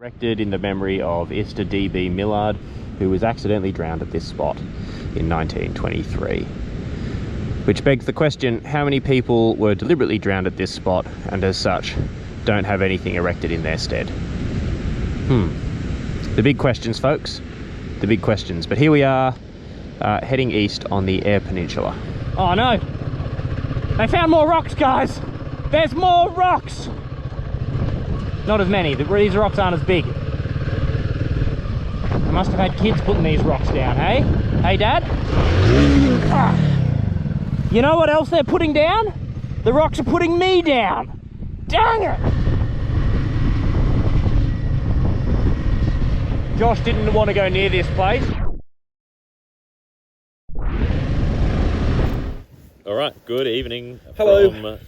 Erected in the memory of Mr. D.B. Millard, who was accidentally drowned at this spot in 1923. Which begs the question, how many people were deliberately drowned at this spot and as such don't have anything erected in their stead? The big questions, folks. The big questions. But here we are, heading east on the Eyre Peninsula. Oh no! They found more rocks, guys! There's more rocks! Not as many. These rocks aren't as big. I must have had kids putting these rocks down, hey? Hey, Dad? You know what else they're putting down? The rocks are putting me down! Dang it! Josh didn't want to go near this place. All right, good evening. Hello. From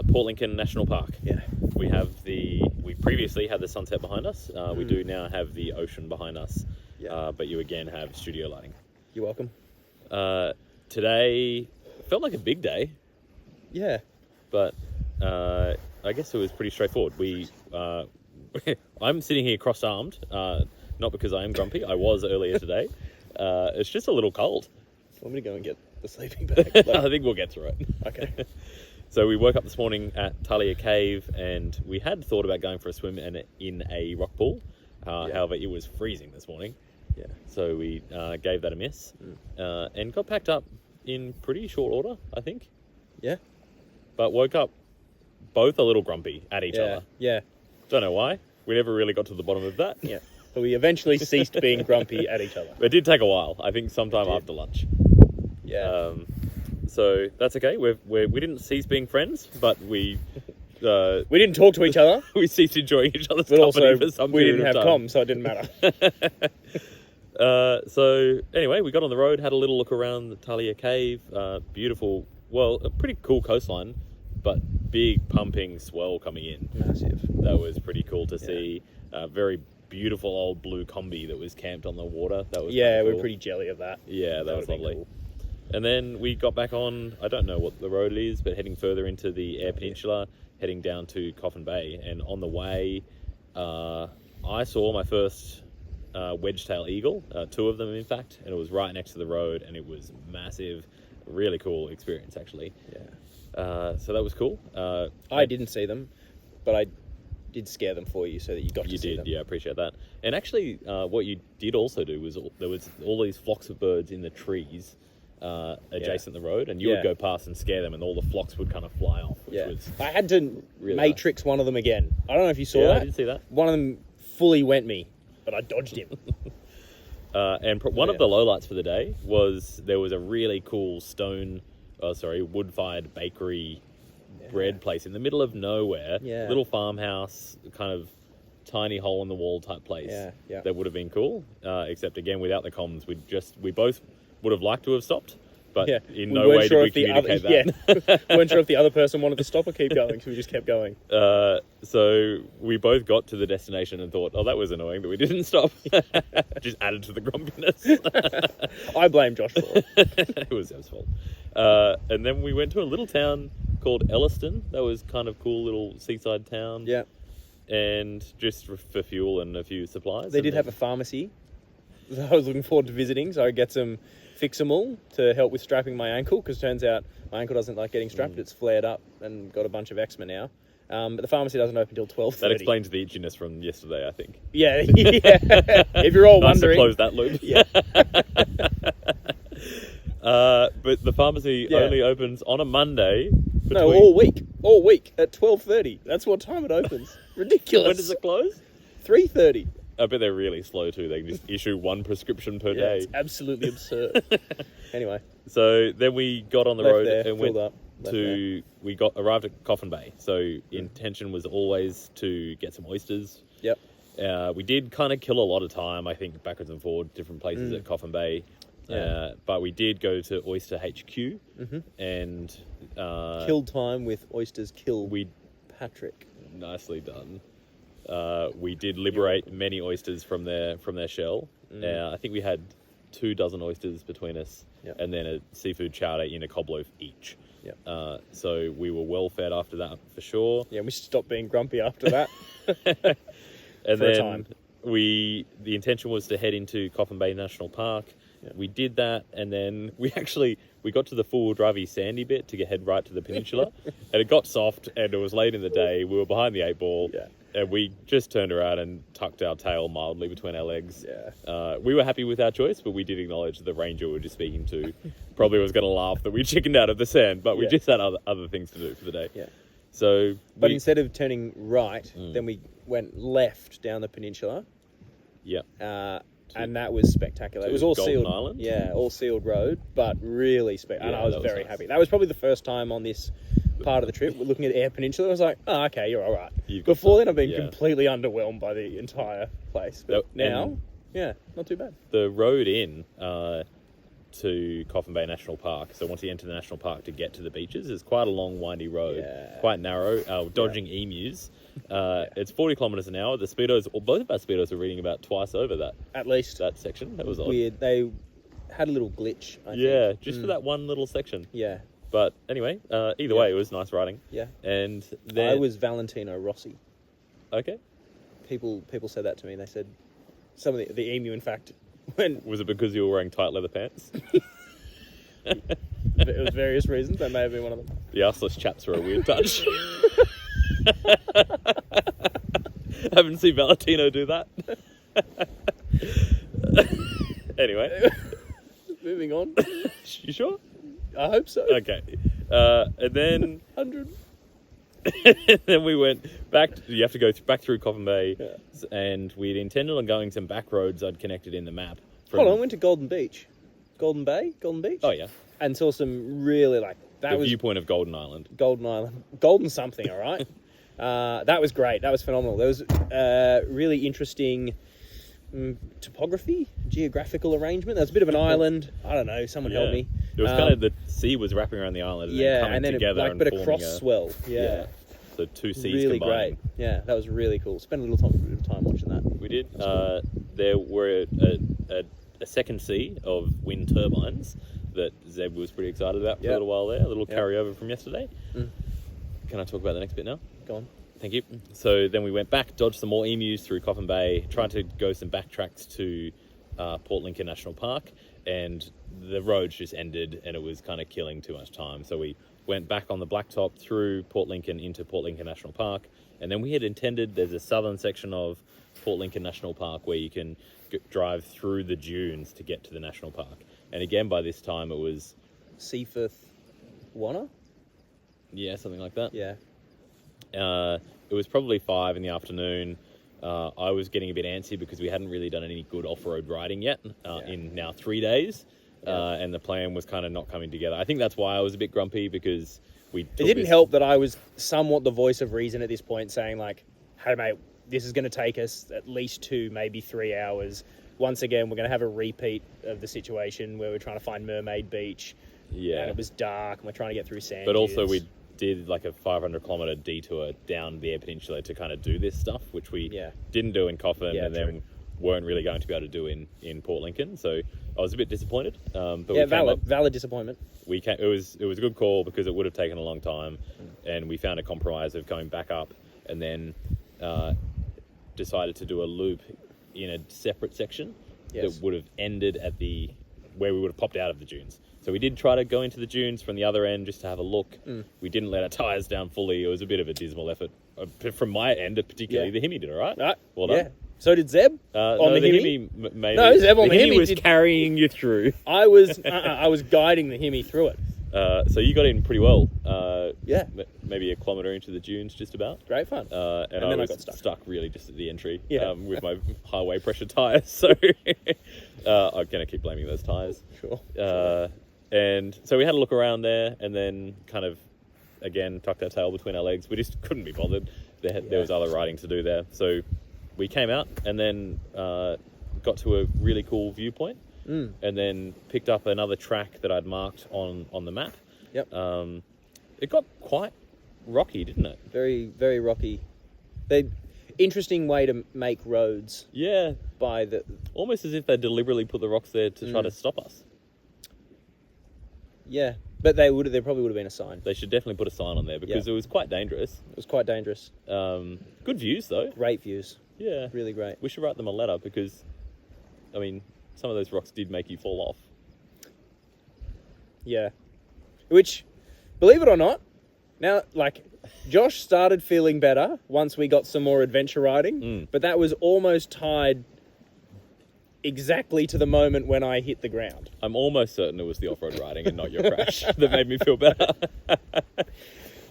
Port Lincoln National Park. Yeah. We previously had the sunset behind us. We do now have the ocean behind us. Yeah. But you again have studio lighting. You're welcome. Today felt like a big day, Yeah. but I guess it was pretty straightforward. I'm sitting here cross-armed, not because I am grumpy. I was earlier today. It's just a little cold. Want me to go and get the sleeping bag? I think we'll get through it. Okay. So we woke up this morning at Talia Cave, and we had thought about going for a swim in a rock pool. However, it was freezing this morning. Yeah. So we gave that a miss, and got packed up in pretty short order, I think. Yeah. But woke up both a little grumpy at each other. Yeah. Don't know why. We never really got to the bottom of that. Yeah. But we eventually ceased being grumpy at each other. It did take a while. I think sometime after lunch. Yeah. So that's okay. We didn't cease being friends, but we we didn't talk to each other, we ceased enjoying each other's but company also for some we period didn't have of time. comms, so it didn't matter. So anyway, we got on the road, had a little look around the Talia Cave. Beautiful, well, a pretty cool coastline, but big pumping swell coming in. Massive. That was pretty cool to see. Very beautiful old blue combi that was camped on the water. That was Yeah, cool. we're pretty jelly of that. Yeah, that was would've been lovely. cool. And then we got back on, I don't know what the road is, but heading further into the Eyre Peninsula, heading down to Coffin Bay. And on the way, I saw my first wedge-tail eagle, two of them in fact, and it was right next to the road, and it was massive. Really cool experience, actually. Yeah. So that was cool. I didn't see them, but I did scare them for you so that you got to see them. Yeah, I appreciate that. And actually, what you did also do was there was all these flocks of birds in the trees adjacent the road, and you would go past and scare them, and all the flocks would kind of fly off, which was I had to really matrix one of them again. I don't know if you saw that. I did see that. One of them fully went me, but I dodged him. And one of the lowlights for the day was there was a really cool wood-fired bakery bread place in the middle of nowhere. Yeah. Little farmhouse, kind of tiny hole-in-the-wall type place. Yeah. That would have been cool, except again, without the comms, we both would have liked to have stopped, but in no way did we communicate that. Yeah. We weren't sure if the other person wanted to stop or keep going, so we just kept going. So we both got to the destination and thought, oh, that was annoying that we didn't stop. Just added to the grumpiness. I blame Josh for it. It was Zem's fault. And then we went to a little town called Elliston. That was kind of cool little seaside town. Yeah. And just for fuel and a few supplies. They did have a pharmacy that I was looking forward to visiting, so I get some Fix-A-Mall to help with strapping my ankle, because turns out my ankle doesn't like getting strapped. It's flared up and got a bunch of eczema now. But the pharmacy doesn't open until 12:30. That explains the itchiness from yesterday, I think. Yeah. If you're all Nice wondering. to close that loop. Yeah. But the pharmacy only opens on a Monday. No, all week at 12:30. That's what time it opens. Ridiculous. When does it close? 3:30. I bet they're really slow too. They can just issue one prescription per Yeah, day. it's absolutely absurd. Anyway, So then we got on the left road there, and went filled up. Left to. We arrived at Coffin Bay. So intention was always to get some oysters. Yep. We did kind of kill a lot of time, I think, backwards and forward, different places at Coffin Bay. Yeah. But we did go to Oyster HQ and Killed time with oysters. Patrick. Nicely done. We did liberate many oysters from their shell. I think we had 24 oysters between us, and then a seafood chowder in a cob loaf each. So we were well fed after that for sure. Yeah, we stopped being grumpy after that. And for a then time. the intention was to head into Coffin Bay National Park. Yeah. We did that, and then we got to the four-wheel drivey sandy bit to head right to the peninsula, and it got soft, and it was late in the day. We were behind the 8-ball, and we just turned around and tucked our tail mildly between our legs. Yeah. We were happy with our choice, but we did acknowledge the ranger we were just speaking to probably was going to laugh that we chickened out of the sand, but we just had other things to do for the day. Yeah. So, But instead of turning right, then we went left down the peninsula. Yeah. And that was spectacular. It was all Golden sealed. Island? Yeah, all sealed road, but really spectacular. And Yeah, I was that was very nice. happy. That was probably the first time on this part of the trip. We're looking at Eyre Peninsula. I was like, oh, okay, you're all right. You've got Before some- then, I've been yeah. completely underwhelmed by the entire place. But now, yeah, not too bad. The road in to Coffin Bay National Park, so once you enter the national park to get to the beaches, is quite a long, windy road, quite narrow, dodging emus. It's 40 kilometres an hour. The speedos, or both of our speedos, are reading about twice over that. At least. That section. That was odd. Weird. They had a little glitch, I think. Yeah, just for that one little section. Yeah. But anyway, either way, it was nice riding. Yeah. And then I was Valentino Rossi. okay. People said that to me. They said some of the emu, in fact, when Was it because you were wearing tight leather pants? it was various reasons. That may have been one of them. The arseless chaps were a weird touch. Haven't seen Valentino do that. Anyway, Moving on. you sure? I hope so. Okay. And then 100. then we went back. You have to go back through Coffin Bay, Yeah. and we'd intended on going some back roads I'd connected in the map. Hold on, I went to Golden Beach. Golden Bay? Golden Beach? Oh yeah, And saw some really, that the was viewpoint of Golden Island. Golden Island. Golden something, all right? That was great. That was phenomenal. There was really interesting topography, geographical arrangement. There was a bit of an island. I don't know, someone helped me. It was kind of the sea was wrapping around the island, and then coming and then together a and bit of forming cross swell. Yeah. So two seas Really combined. great. Yeah, that was really cool. Spent a little time watching that. We did. There were a second sea of wind turbines that Zeb was pretty excited about for a little while there. A little carryover from yesterday. Can I talk about the next bit now? Go on. Thank you. So then we went back, dodged some more emus through Coffin Bay, tried to go some backtracks to Port Lincoln National Park, and the roads just ended and it was kind of killing too much time. So we went back on the blacktop through Port Lincoln into Port Lincoln National Park, and then we had intended, there's a southern section of Port Lincoln National Park where you can drive through the dunes to get to the national park. And again, by this time it was... Seaforth Wanna? Yeah, something like that. Yeah. It was probably 5 in the afternoon. I was getting a bit antsy because we hadn't really done any good off-road riding yet in now 3 days. And the plan was kind of not coming together. I think that's why I was a bit grumpy, because It didn't help that I was somewhat the voice of reason at this point, saying like, hey mate, this is going to take us at least 2, maybe 3 hours. Once again, we're going to have a repeat of the situation where we're trying to find Mermaid Beach. Yeah. And it was dark and we're trying to get through sand But also dunes. we did like a 500-kilometre detour down the Eyre Peninsula to kind of do this stuff, which we didn't do in Coffin, and then weren't really going to be able to do in Port Lincoln. So I was a bit disappointed. But we valid disappointment. It was a good call because it would have taken a long time, and we found a compromise of going back up and then decided to do a loop in a separate section that would have ended at where we would have popped out of the dunes. So we did try to go into the dunes from the other end just to have a look. We didn't let our tyres down fully. It was a bit of a dismal effort from my end, particularly. The Hemi did all right. Well done. Yeah. So did Zeb on the Hemi. Maybe. No, Zeb on the Hemi was carrying you through. I was guiding the Hemi through it. So you got in pretty well. Maybe a kilometre into the dunes, just about. Great fun. And then I was got stuck really just at the entry with my highway pressure tyres. So I'm going to keep blaming those tyres. Sure. And so we had a look around there, and then kind of, again, tucked our tail between our legs. We just couldn't be bothered. There was other riding to do there. So we came out and then got to a really cool viewpoint, and then picked up another track that I'd marked on the map. Yep. It got quite rocky, didn't it? Very, very rocky. Interesting way to make roads. Yeah. Almost as if they deliberately put the rocks there to try to stop us. Yeah, but there probably would have been a sign. They should definitely put a sign on there because it was quite dangerous. It was quite dangerous. Good views though. Great views. Yeah. Really great. We should write them a letter because, I mean, some of those rocks did make you fall off. Yeah. Which, believe it or not, now, like, Josh started feeling better once we got some more adventure riding, but that was almost tied exactly to the moment when I hit the ground. I'm almost certain it was the off-road riding and not your crash that made me feel better.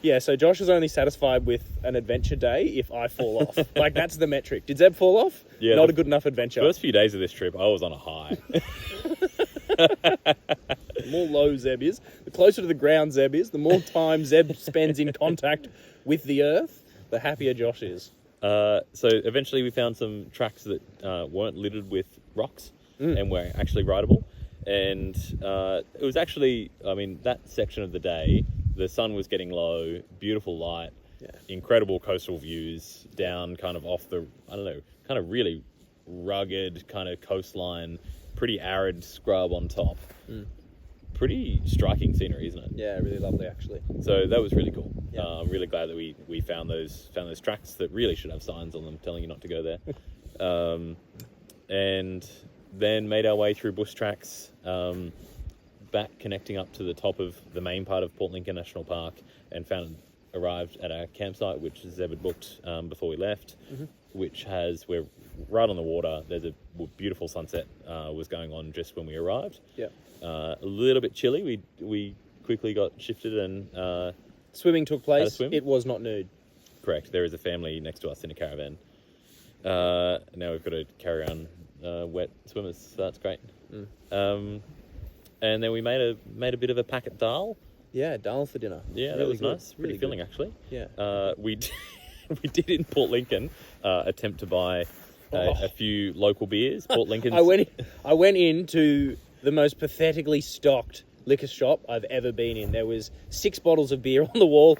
Yeah, so Josh is only satisfied with an adventure day if I fall off. Like, that's the metric. Did Zeb fall off? Yeah, Not a good enough adventure. First few days of this trip, I was on a high. The more low Zeb is, the closer to the ground Zeb is, the more time Zeb spends in contact with the earth, the happier Josh is. So eventually we found some tracks that weren't littered with rocks and were actually rideable. And it was actually, I mean, that section of the day, the sun was getting low, beautiful light, incredible coastal views down kind of off the, I don't know, kind of really rugged kind of coastline, pretty arid scrub on top. Pretty striking scenery, isn't it? Yeah, really lovely actually. So that was really cool. Yeah. I'm really glad that we found those tracks that really should have signs on them telling you not to go there. And then made our way through bush tracks, back connecting up to the top of the main part of Port Lincoln National Park, and arrived at our campsite, which Zeb had booked before we left, we're right on the water. There's a beautiful sunset was going on just when we arrived. Yeah. A little bit chilly. We quickly got shifted and Swimming took place. Had a swim? It was not nude. correct. There is a family next to us in a caravan. Now we've got to carry on wet swimmers, so that's great. And then we made a bit of a packet dal. Yeah, dal for dinner. Yeah, Really that was good. nice. Pretty Really filling, good. actually. Yeah. We did in Port Lincoln attempt to buy a few local beers. Port Lincoln's. I went into the most pathetically stocked liquor shop I've ever been in. There was 6 bottles of beer on the wall.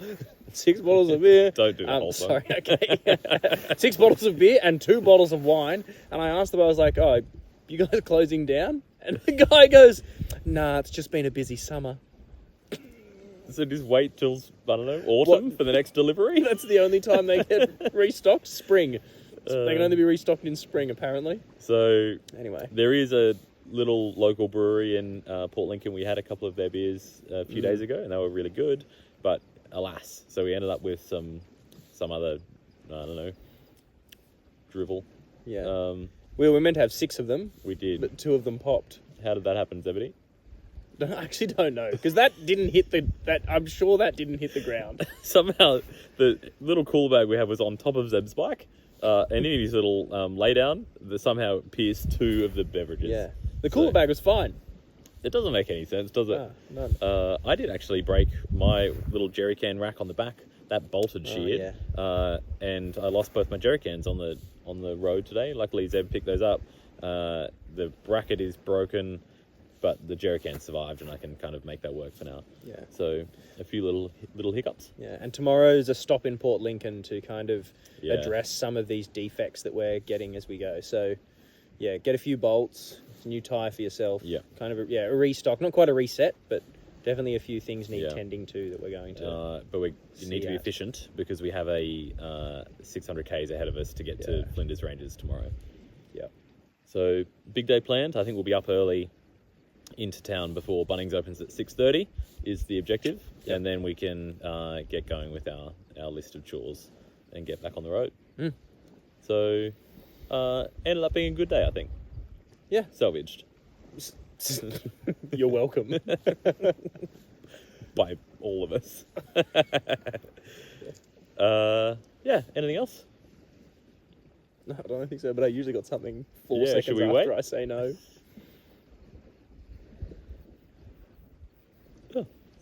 6 bottles of beer. Don't do that whole song. Sorry, okay. 6 bottles of beer and 2 bottles of wine. And I asked them, I was like, oh, you guys closing down? And the guy goes, nah, it's just been a busy summer. So just wait till, I don't know, autumn for the next delivery? That's the only time they get restocked. Spring. They can only be restocked in spring, apparently. So Anyway. there is a little local brewery in Port Lincoln. We had a couple of their beers a few days ago, and they were really good. But alas, so we ended up with some other, I don't know, drivel. Yeah. We were meant to have 6 of them. We did. But 2 of them popped. How did that happen, Zebedee? I actually don't know, because that didn't hit I'm sure that didn't hit the ground. Somehow the little cooler bag we had was on top of Zeb's bike, and in his little lay down, somehow pierced 2 of the beverages. Yeah. The cooler bag was fine. It doesn't make any sense, does it? No. I did actually break my little jerry can rack on the back. That bolted sheared, and I lost both my jerry cans on the road today. Luckily, Zeb picked those up. The bracket is broken, but the jerry can survived, and I can kind of make that work for now. Yeah. So a few little hiccups. Yeah, and tomorrow's a stop in Port Lincoln to kind of address some of these defects that we're getting as we go. So, yeah, get a few bolts, a new tyre for yourself. Yeah. Kind of a restock. Not quite a reset, but definitely a few things need tending to that we're going to. But we need to be efficient because we have a 600 Ks ahead of us to get to Flinders Ranges tomorrow. Yeah. So big day planned. I think we'll be up early into town before Bunnings opens at 6:30 is the objective, and then we can get going with our list of chores and get back on the road. So ended up being a good day, I think. Yeah. Salvaged. You're welcome. By all of us. Anything else? No, I don't think so, but I usually got something 4 Yeah, seconds should we after wait? I say no.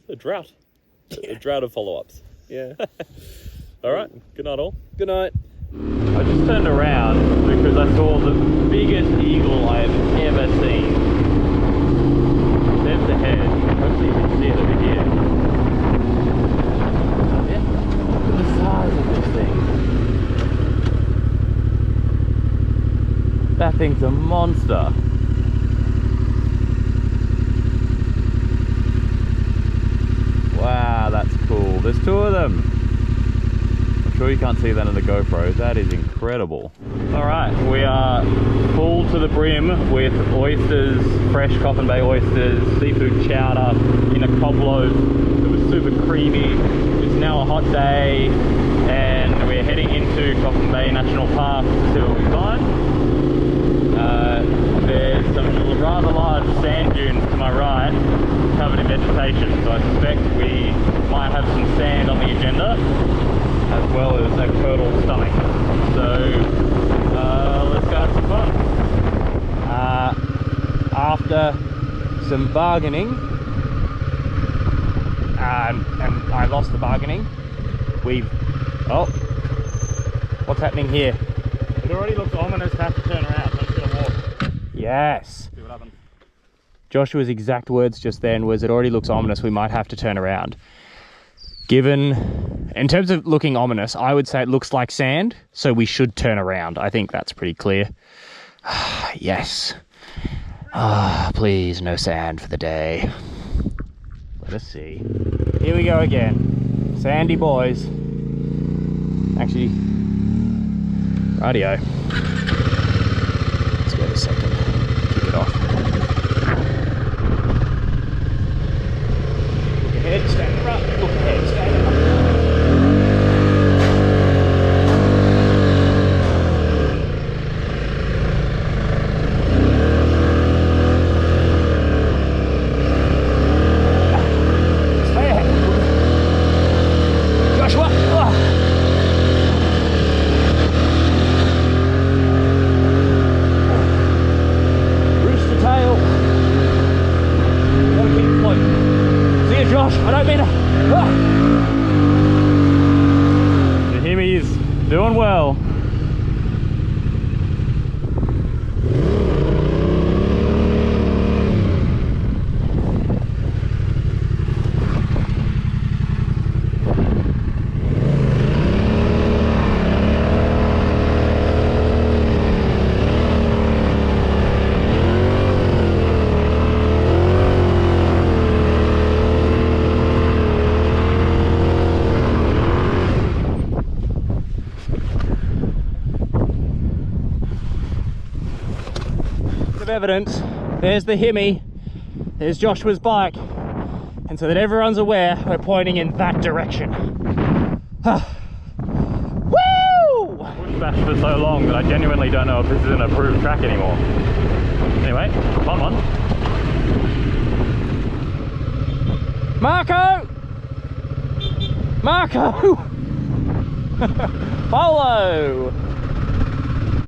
A drought. A drought of follow-ups. Yeah. All right. Good night, all. Good night. I just turned around because I saw the biggest eagle I have ever seen. There's the head. Hopefully you can see it over here. Yeah. Look at the size of this thing. That thing's a monster. Wow, that's cool. There's 2 of them. sure you can't see that on the GoPro. That is incredible. All right, we are full to the brim with oysters, fresh Coffin Bay oysters, seafood chowder in a cob loaf. It was super creamy. It's now a hot day and we're heading into Coffin Bay National Park to see what we find. There's some rather large sand dunes to my right, covered in vegetation, so I suspect we might have some sand on the agenda, as well as a curdled stomach. So let's go have some fun. After some bargaining, and I lost the bargaining, oh, what's happening here? It already looks ominous to have to turn around. I'm just gonna walk. Yes. See what happens. Joshua's exact words just then was, it already looks ominous, we might have to turn around. Given, in terms of looking ominous, I would say it looks like sand, so we should turn around. I think that's pretty clear. Yes. Please, no sand for the day. Let us see. Here we go again. Sandy boys. Actually, radio. Let's go to second. Kick it off. Look ahead, stand up. Look ahead, stand up. Stay ahead. Joshua! Rooster tail. Gotta keep floating. See you, Josh. I don't mean to. The Hemi is doing well. Of evidence, there's the Hemi, there's Joshua's bike, and so that everyone's aware, we're pointing in that direction. Woo! Push back for so long that I genuinely don't know if this is an approved track anymore. Anyway, fun one. Marco! Marco! Follow!